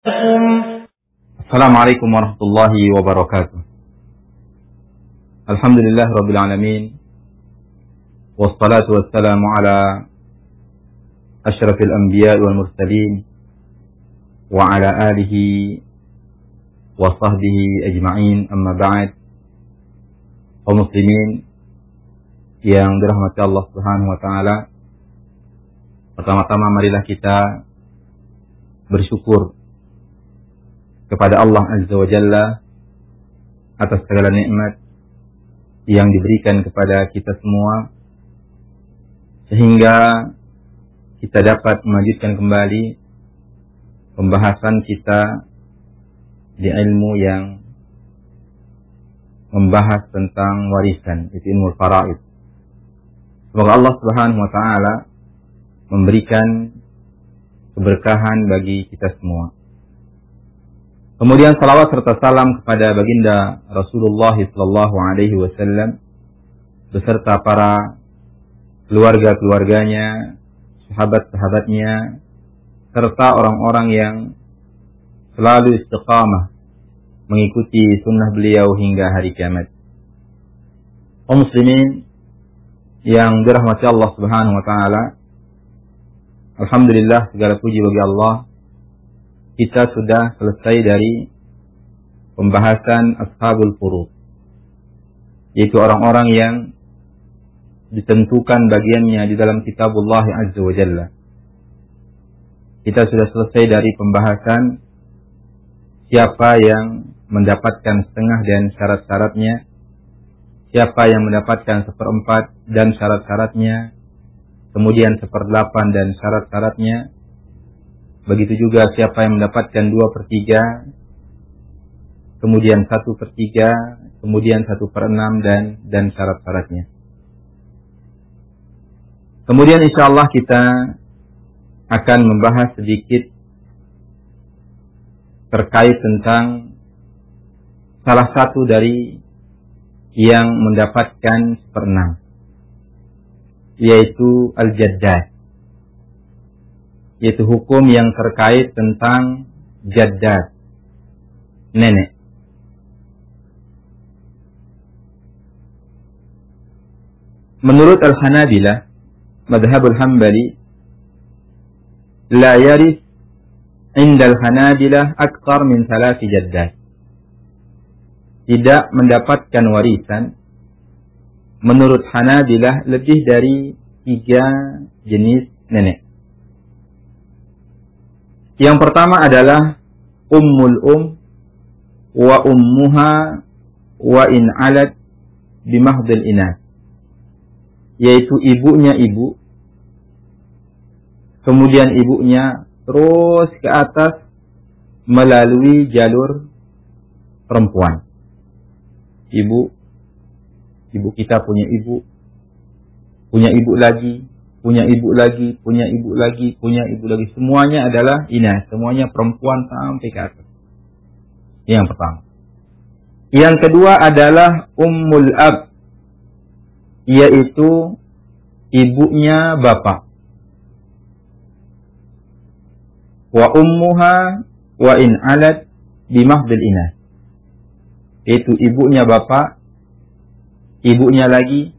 Assalamualaikum warahmatullahi wabarakatuh. Alhamdulillah rabbil alamin. Wassalatu wassalamu ala asyrafil anbiya wal mursalin wa ala alihi wa sahbihi ajma'in, amma ba'd. Kaum muslimin yang dirahmati Allah Subhanahu wa taala, pertama-tama marilah kita bersyukur kepada Allah Azza wa Jalla atas segala nikmat yang diberikan kepada kita semua, sehingga kita dapat melanjutkan kembali pembahasan kita di ilmu yang membahas tentang warisan, itu ilmu faraid. Semoga Allah Subhanahu wa taala memberikan keberkahan bagi kita semua. Kemudian salawat serta salam kepada baginda Rasulullah sallallahu alaihi wasallam beserta para keluarga-keluarganya, sahabat-sahabatnya, serta orang-orang yang selalu istiqamah mengikuti sunnah beliau hingga hari kiamat. Kaum muslimin yang dirahmati Allah Subhanahu wa taala, alhamdulillah, segala puji bagi Allah, kita sudah selesai dari pembahasan ashabul furud, yaitu orang-orang yang ditentukan bagiannya di dalam kitabullah Azza wa Jalla. Kita sudah selesai dari pembahasan siapa yang mendapatkan setengah dan syarat-syaratnya, siapa yang mendapatkan 1/4 dan syarat-syaratnya, kemudian 1/8 dan syarat-syaratnya. Begitu juga siapa yang mendapatkan 2/3, kemudian 1/3, kemudian 1/6 dan syarat-syaratnya. Kemudian insyaallah kita akan membahas sedikit terkait tentang salah satu dari yang mendapatkan 1/6, yaitu al-jaddad, yaitu hukum yang terkait tentang jaddad, nenek. Menurut Al-Hanabilah, madhabul Hanbali, la yaris inda Al-Hanabilah akthar min 3 jaddad. Tidak mendapatkan warisan menurut Hanabilah lebih dari 3 jenis nenek. Yang pertama adalah ummul wa ummuha wa in alat bimahdil inas, yaitu ibunya ibu, kemudian ibunya terus ke atas melalui jalur perempuan. Ibu kita punya ibu lagi, punya ibu lagi, punya ibu lagi, punya ibu lagi. Semuanya adalah inas, semuanya perempuan sampai ke atas. Yang pertama. Yang kedua adalah ummul ab, yaitu ibunya bapak. Wa ummuha wa in alat bimahdil inas, yaitu ibunya bapak, ibunya lagi,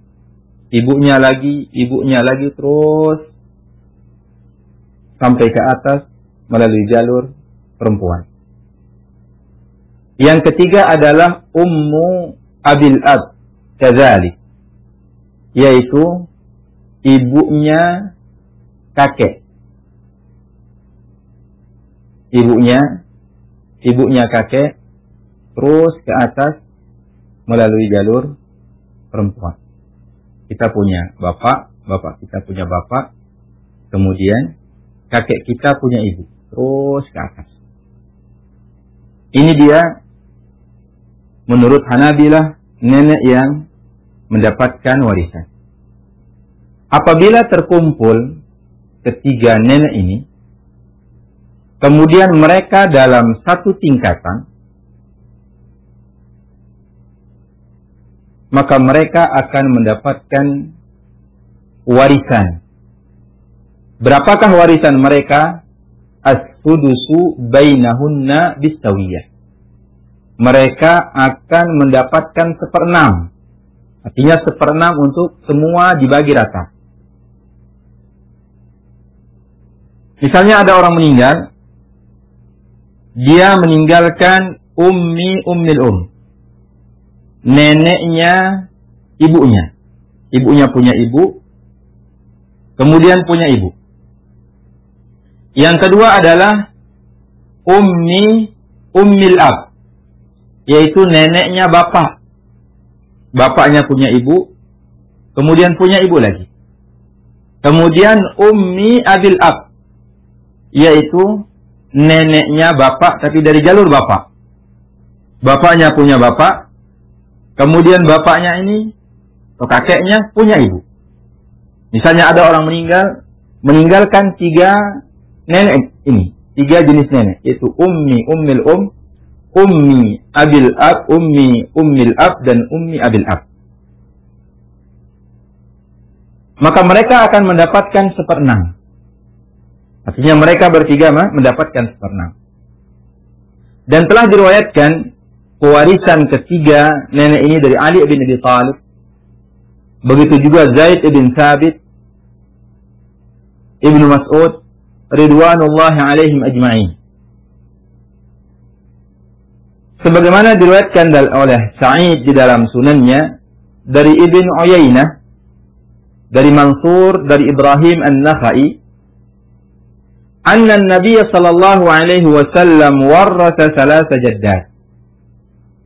ibunya lagi, ibunya lagi, terus sampai ke atas melalui jalur perempuan. Yang ketiga adalah ummu abil ab kadzalik, yaitu ibunya kakek. Ibunya kakek terus ke atas melalui jalur perempuan. Kita punya bapak kita punya bapak, kemudian kakek kita punya ibu, terus ke atas. Ini dia menurut Hanabilah nenek yang mendapatkan warisan. Apabila terkumpul ketiga nenek ini, kemudian mereka dalam satu tingkatan, maka mereka akan mendapatkan warisan. Berapakah warisan mereka? as-sudusu bainahunna bisawiyah. Mereka akan mendapatkan 1/6. Artinya 1/6 untuk semua dibagi rata. Misalnya ada orang meninggal, dia meninggalkan ummil neneknya ibunya. Ibunya punya ibu, kemudian punya ibu. Yang kedua adalah ummil ab, yaitu neneknya bapak. Bapaknya punya ibu, kemudian punya ibu lagi. Kemudian ummi abil ab, yaitu neneknya bapak tapi dari jalur bapak. Bapaknya punya bapak, kemudian bapaknya ini atau kakeknya punya ibu. Misalnya ada orang meninggalkan 3 nenek ini, 3 jenis nenek, yaitu ummil ummi abil ab, ummil ab, dan ummi abil ab. Maka mereka akan mendapatkan 1/6. Artinya mereka bertiga mendapatkan 1/6. Dan telah diriwayatkan pewarisan ketiga nenek ini dari Ali bin Abi Thalib. Begitu juga Zaid bin Thabit, Ibnu Mas'ud, ridwanullahi alaihim ajma'in. Sebagaimana diriwayatkan oleh Sa'id di dalam sunannya dari Ibn Uyainah, dari Mansur, dari Ibrahim an-Nakhai, anna an-nabiy sallallahu alaihi wasallam warrasa 3 jaddat.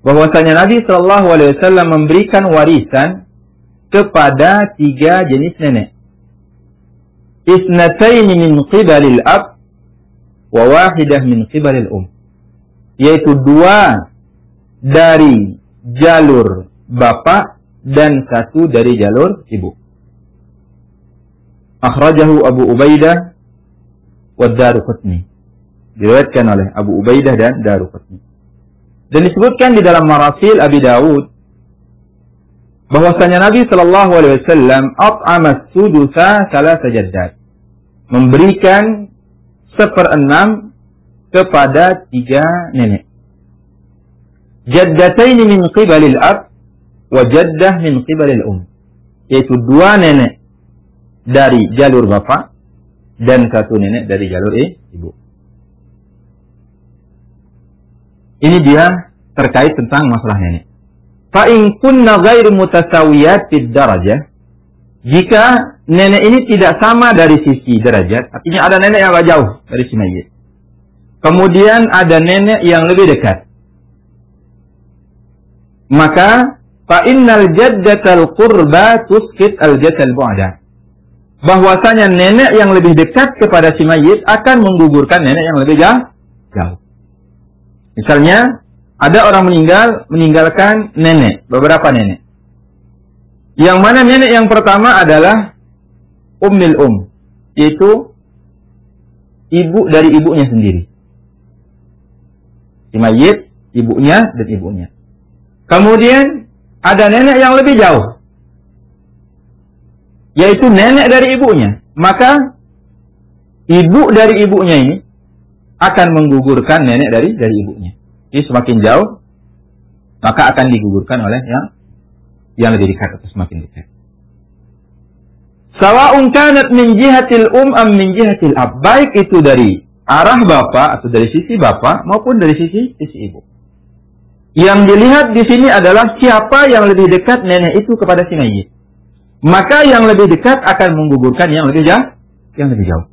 Bahwasanya Nabi sallallahu alaihi wasallam memberikan warisan kepada 3 jenis nenek. Isnatayn min qibalil ab wa wahidah min qibalil yaitu 2 dari jalur bapak dan 1 dari jalur ibu. Akhrajahu Abu Ubaidah wa Daruqutni. Diriwayatkan oleh Abu Ubaidah dan Daruqutni. Dan disebutkan di dalam Marasil Abi Dawud bahwasanya Nabi sallallahu alaihi wasallam at'ama as-sudusa 3 jaddat. Memberikan 1/6 kepada 3 nenek. Jaddatayn min qibalil ab wa jaddah min qibalil yaitu 2 nenek dari jalur bapak dan 1 nenek dari jalur ibu. Ini dia terkait tentang masalah nenek. Fa in kunna ghairu mutasawiyat fid darajah, jika nenek ini tidak sama dari sisi derajat, artinya ada nenek yang agak jauh dari si mayit. Kemudian ada nenek yang lebih dekat. Maka fa innal jaddatal qurba tusqit al jaddal bu'da. Bahwasanya nenek yang lebih dekat kepada si mayit akan menggugurkan nenek yang lebih jauh. Misalnya ada orang meninggalkan nenek, beberapa nenek. Yang mana nenek yang pertama adalah ummil yaitu ibu dari ibunya sendiri. Si mayit, ibunya dan ibunya. Kemudian ada nenek yang lebih jauh, yaitu nenek dari ibunya. Maka ibu dari ibunya ini akan menggugurkan nenek dari ibunya. Jadi semakin jauh, maka akan digugurkan oleh yang lebih dekat atau semakin dekat. Sawa'un kanat min jihatil am min jihatil ab. Baik itu dari arah bapak atau dari sisi bapak maupun dari sisi ibu. Yang dilihat di sini adalah siapa yang lebih dekat nenek itu kepada si mayit. Maka yang lebih dekat akan menggugurkan yang lebih jauh.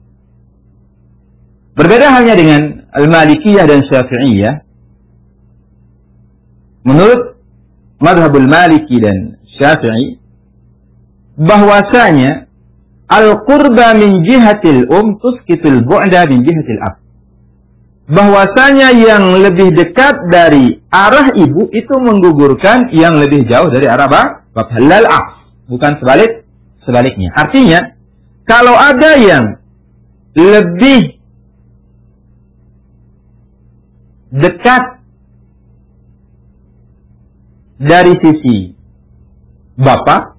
Berbeda halnya dengan Al-Malikiyah dan Syafi'iyah. Menurut Madhabul Maliki dan Syafi'i, bahwasanya al-qurba min jihatil tusqitul bu'da min jihatil ab. Bahwasanya yang lebih dekat dari arah ibu itu menggugurkan yang lebih jauh dari arah bapak. Lal bukan sebaliknya. Artinya, kalau ada yang lebih dekat dari sisi bapak,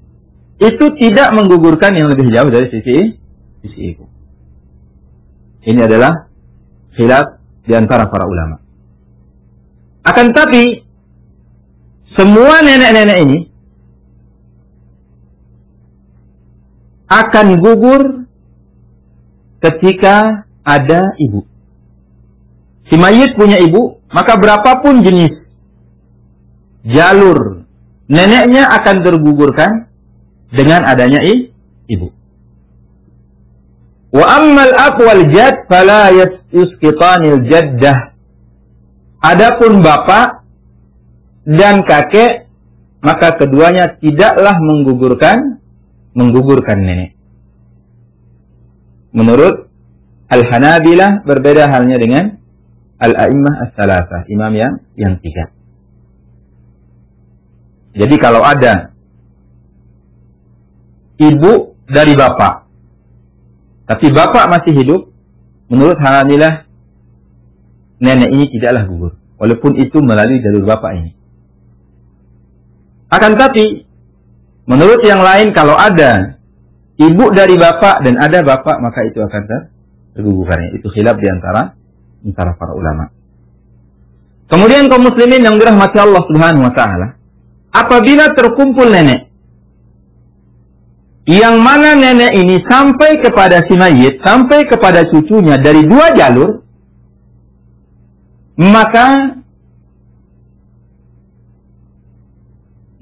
itu tidak menggugurkan yang lebih jauh dari sisi ibu. Ini adalah khilaf di antara para ulama. Akan tapi semua nenek-nenek ini akan gugur ketika ada ibu. Si mayit punya ibu, maka berapapun jenis jalur neneknya akan tergugurkan dengan adanya ibu. Wa ammal ab wal jad fala yusqitanil jaddah. Adapun bapak dan kakek, maka keduanya tidaklah menggugurkan nenek. Menurut Al-Hanabilah berbeda halnya dengan Al-A'immah As-Salasah, imam yang tiga. Jadi kalau ada ibu dari bapak, tapi bapak masih hidup, menurut Hanabilah nenek ini tidaklah gugur, walaupun itu melalui jalur bapak ini. Akan tapi menurut yang lain, kalau ada ibu dari bapak dan ada bapak, maka itu akan tergugurkannya. Itu khilaf di antara para ulama. Kemudian kaum muslimin yang dirahmati Allah Subhanahu wa taala, apabila terkumpul nenek, yang mana nenek ini sampai kepada si mayit, sampai kepada cucunya dari dua jalur, maka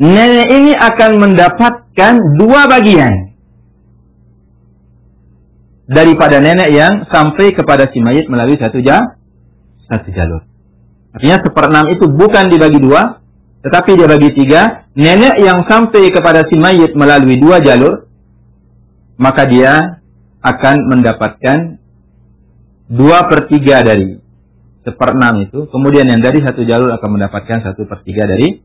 nenek ini akan mendapatkan dua bagian daripada nenek yang sampai kepada si mayit melalui satu jalur. Artinya 1/6 itu bukan dibagi dua, tetapi dia bagi 3. Nenek yang sampai kepada si mayit melalui 2 jalur, maka dia akan mendapatkan 2/3 dari 1/6 itu. Kemudian yang dari satu jalur akan mendapatkan 1/3 dari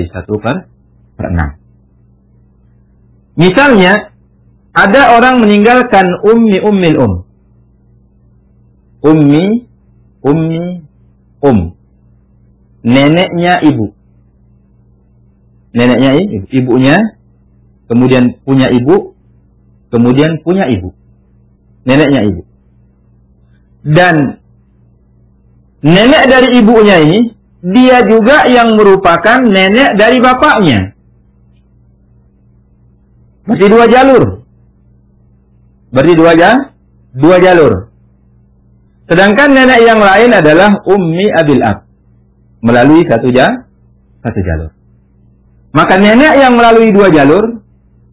1/6. Misalnya, ada orang meninggalkan ummil neneknya ibu. Neneknya ibunya, kemudian punya ibu, kemudian punya ibu. Neneknya ibu. Dan nenek dari ibunya ini, dia juga yang merupakan nenek dari bapaknya. Berarti 2 jalur. Berarti 2 jalur. Sedangkan nenek yang lain adalah ummi abil ab, melalui satu jalur. Maka nenek yang melalui 2 jalur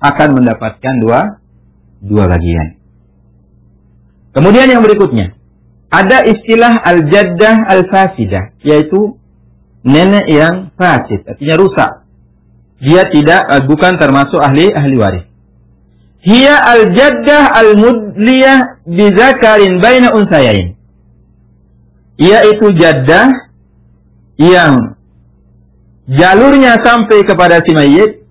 akan mendapatkan dua bagian. Kemudian yang berikutnya, ada istilah al-jaddah al-fasidah, yaitu nenek yang fasid, artinya rusak. Dia bukan termasuk ahli waris. Hiya al-jaddah al-mudliyah bizakarin baina unsayain. Yaitu jaddah yang jalurnya sampai kepada si mayit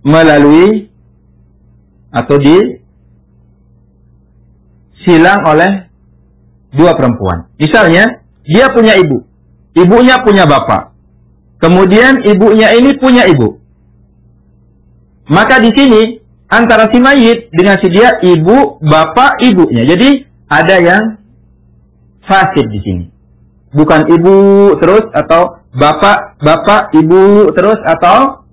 melalui atau disilang oleh 2 perempuan. Misalnya, dia punya ibu, ibunya punya bapak, kemudian ibunya ini punya ibu. Maka di sini antara si mayit dengan si dia ibu, bapak, ibunya. Jadi ada yang fasid di sini. Bukan ibu terus atau bapak, ibu terus atau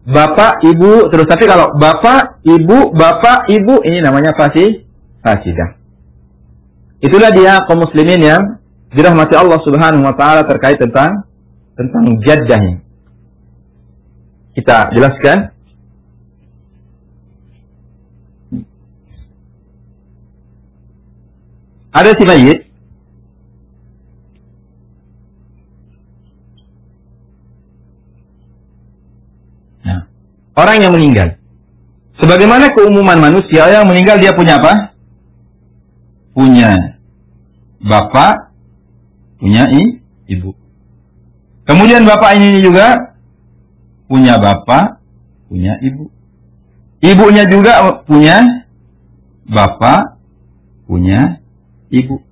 bapak, ibu terus. Tapi kalau bapak, ibu, ini namanya fasidah. Itulah dia kaum muslimin yang dirahmati Allah Subhanahu wa taala terkait tentang jaddahnya. Kita jelaskan. Ada si mayit, orang yang meninggal. Sebagaimana keumuman manusia yang meninggal, dia punya apa? Punya bapak, punya ibu. Kemudian bapak ini juga punya bapak, punya ibu. Ibunya juga punya bapak, punya ibu.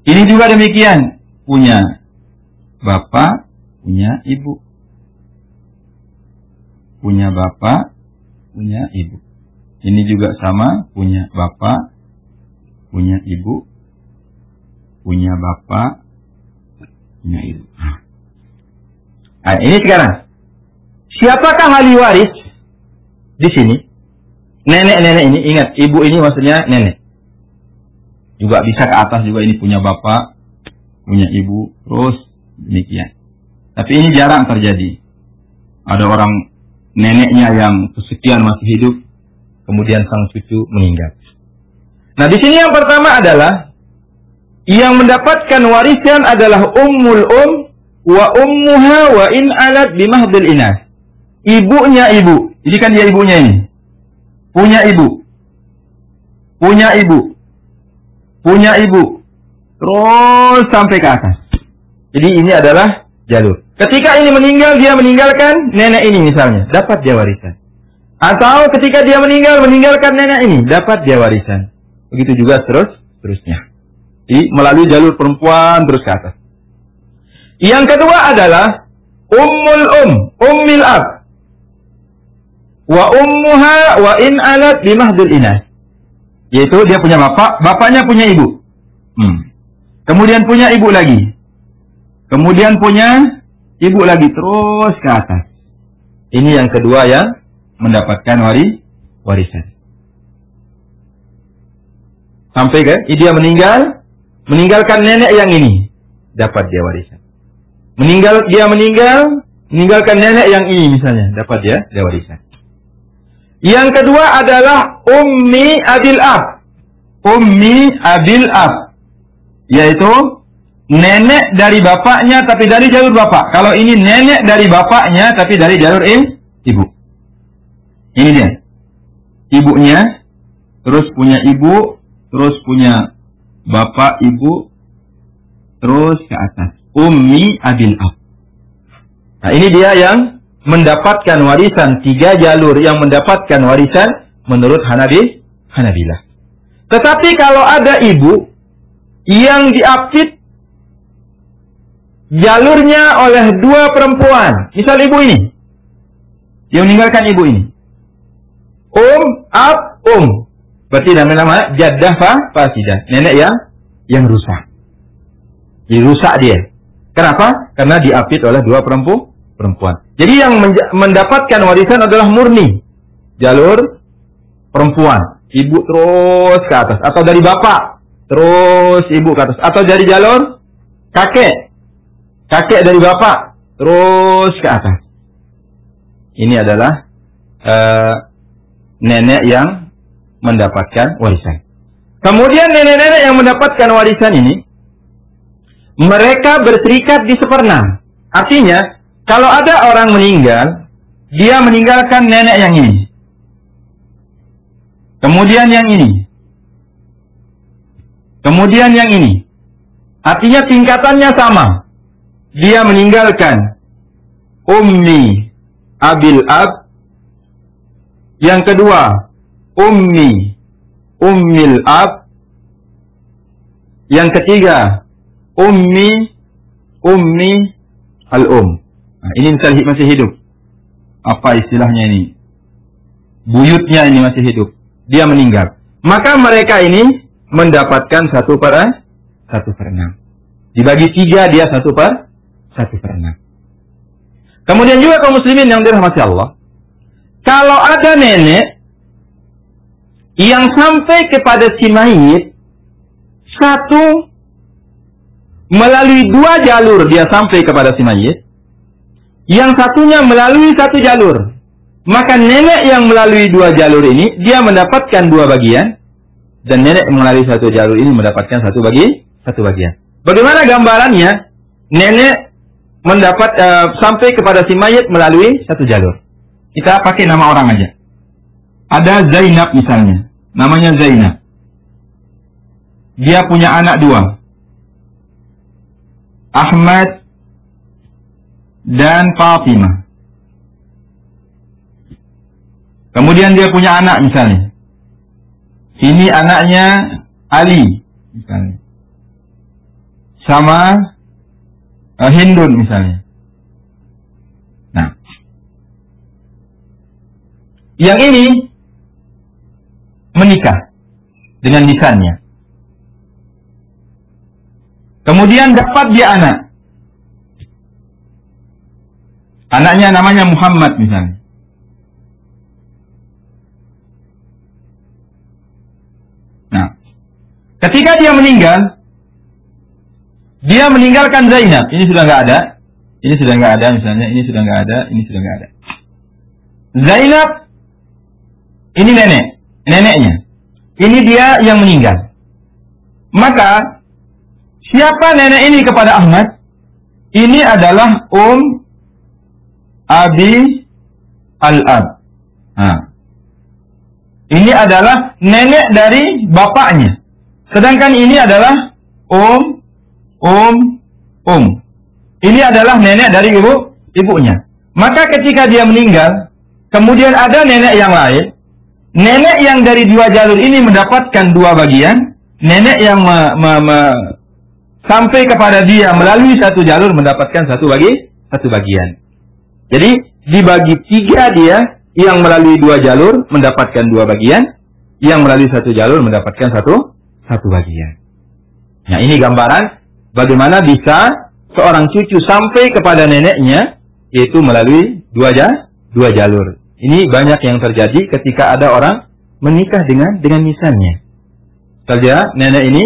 Ini juga demikian, punya bapak, punya ibu. Punya bapak, punya ibu. Ini juga sama, punya bapak, punya ibu, punya bapak, punya ibu. Nah, ini sekarang. Siapakah ahli waris di sini? Nenek-nenek ini, ingat, ibu ini maksudnya nenek. Juga bisa ke atas juga, ini punya bapak, punya ibu, terus demikian. Tapi ini jarang terjadi. Ada orang neneknya yang kesekian masih hidup, kemudian sang cucu meninggal. Nah, di sini yang pertama adalah yang mendapatkan warisan adalah ummul wa ummuha wa in alat bimahdil inas. Ibunya ibu. Jadi kan dia ibunya ini. Punya ibu. Punya ibu. Punya ibu. Terus sampai ke atas. Jadi ini adalah jalur. Ketika ini meninggal, dia meninggalkan nenek ini misalnya, dapat dia warisan. Atau ketika dia meninggalkan nenek ini, dapat dia warisan. Begitu juga terusnya. Jadi melalui jalur perempuan terus ke atas. Yang kedua adalah ummil ab. Wa ummuha wa in alat bimahdil inas. Yaitu dia punya bapak, bapaknya punya ibu. Kemudian punya ibu lagi. Kemudian punya ibu lagi, terus ke atas. Ini yang kedua yang mendapatkan warisan. Sampai ke dia meninggalkan nenek yang ini, dapat dia warisan. Meninggalkan nenek yang ini misalnya, dapat dia warisan. Yang kedua adalah ummi abil ab. Ummi abil ab, yaitu nenek dari bapaknya tapi dari jalur bapak. Kalau ini nenek dari bapaknya tapi dari jalur ibu. Ini dia. Ibunya, terus punya ibu, terus punya bapak, ibu, terus ke atas. Ummi abil ab. Nah, ini dia yang mendapatkan warisan, 3 jalur yang mendapatkan warisan menurut Hanabilah. Tetapi kalau ada ibu yang diapit jalurnya oleh 2 perempuan, misal ibu ini, yang meninggalkan ibu ini, berarti nama jaddah fasidah, nenek yang rusak. Dirusak dia. Kenapa? Karena diapit oleh 2 perempuan. Jadi yang mendapatkan warisan adalah murni jalur perempuan, ibu terus ke atas, atau dari bapak terus ibu ke atas, atau dari jalur kakek dari bapak terus ke atas. Ini adalah nenek yang mendapatkan warisan. Kemudian nenek-nenek yang mendapatkan warisan ini, mereka berserikat di seperenam. Artinya, kalau ada orang meninggal, dia meninggalkan nenek yang ini. Kemudian yang ini. Kemudian yang ini. Artinya tingkatannya sama. Dia meninggalkan ummi abil ab. Yang kedua, ummil ab. Yang ketiga, ummi al-um. Nah, ini masih hidup. Apa istilahnya ini? Buyutnya ini masih hidup. Dia meninggal. Maka mereka ini mendapatkan 1/6. Dibagi 3, dia 1/6. Kemudian juga kaum muslimin yang dirahmati Allah, kalau ada nenek yang sampai kepada si mayit, satu melalui 2 jalur dia sampai kepada si mayit, yang satunya melalui 1 jalur. Maka nenek yang melalui 2 jalur ini, dia mendapatkan 2 bagian. Dan nenek melalui 1 jalur ini mendapatkan 1 bagian. Bagaimana gambarannya? Nenek mendapat sampai kepada si mayit melalui 1 jalur. Kita pakai nama orang aja. Ada Zainab misalnya. Namanya Zainab. Dia punya anak 2. Ahmad dan Fatimah. Kemudian dia punya anak misalnya. Ini anaknya Ali misalnya. Sama Hindun misalnya. Nah, yang ini menikah dengan lisannya. Kemudian dapat dia anak. Anaknya namanya Muhammad misalnya. Nah, ketika dia meninggalkan Zainab. Ini sudah nggak ada. Ini sudah nggak ada misalnya. Ini sudah nggak ada. Ini sudah nggak ada. Zainab, ini neneknya. Ini dia yang meninggal. Maka siapa nenek ini kepada Ahmad? Ini adalah Abi Al-Ab. Nah, ini adalah nenek dari bapaknya. Sedangkan ini adalah Ini adalah nenek dari ibunya. Maka ketika dia meninggal, kemudian ada nenek yang lain. Nenek yang dari dua jalur ini mendapatkan dua bagian. Nenek yang sampai kepada dia melalui satu jalur mendapatkan satu bagian. Jadi dibagi tiga dia, yang melalui dua jalur mendapatkan dua bagian, yang melalui satu jalur mendapatkan satu bagian. Nah, ini gambaran bagaimana bisa seorang cucu sampai kepada neneknya, yaitu melalui dua jalur. Ini banyak yang terjadi ketika ada orang menikah dengan misalnya. Saja nenek ini,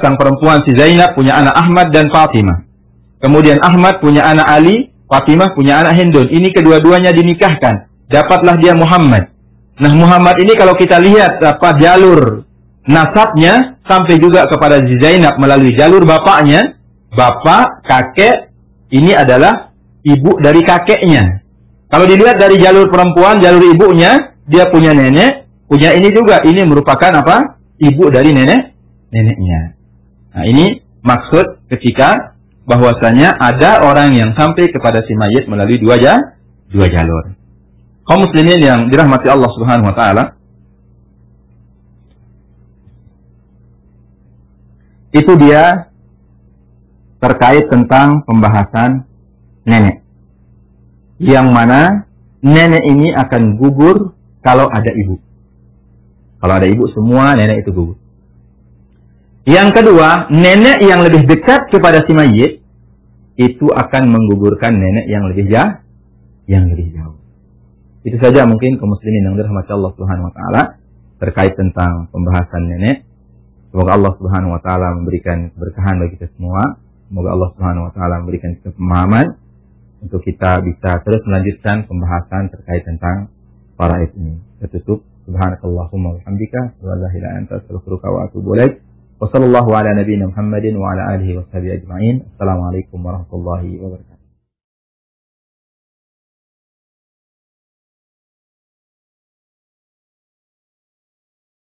sang perempuan si Zainab punya anak Ahmad dan Fatimah. Kemudian Ahmad punya anak Ali, Fatimah punya anak Hindun. Ini kedua-duanya dinikahkan. Dapatlah dia Muhammad. Nah, Muhammad ini kalau kita lihat jalur nasabnya sampai juga kepada Zainab melalui jalur bapaknya. Bapak, kakek, ini adalah ibu dari kakeknya. Kalau dilihat dari jalur perempuan, jalur ibunya, dia punya nenek, punya ini juga. Ini merupakan ibu dari neneknya. Nah, ini maksud ketika bahwasanya ada orang yang sampai kepada si mayit melalui dua jalur. Kaum muslimin yang dirahmati Allah Subhanahu wa taala, itu dia terkait tentang pembahasan nenek. Yang mana nenek ini akan gugur kalau ada ibu. Kalau ada ibu, semua nenek itu gugur. Yang kedua, nenek yang lebih dekat kepada si mayit itu akan menggugurkan nenek yang lebih jauh. Itu saja mungkin kaum muslimin yang dirahmati Allah Subhanahu wa taala terkait tentang pembahasan nenek. Semoga Allah Subhanahu wa taala memberikan keberkahan bagi kita semua. Semoga Allah Subhanahu wa taala memberikan kita pemahaman untuk kita bisa terus melanjutkan pembahasan terkait tentang faraid ini. Tutup. Subhanakallahumma wa bihamdika, wa la ilaha illa anta, astaghfiruka wa atubu ilaik. Wa sallallahu ala nabiyyina Muhammadin wa ala alihi wa sahbihi ajma'in. Assalamualaikum warahmatullahi wabarakatuh.